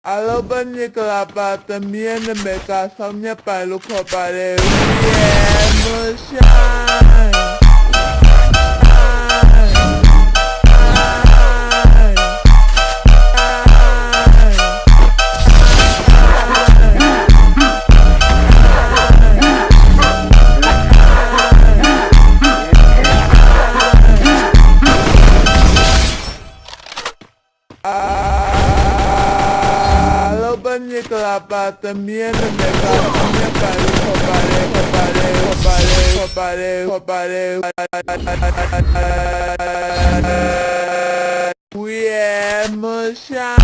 Alobaniklapa también me casó mi palo para emotion. Alobaniklapa también me casó mi palo para emotion.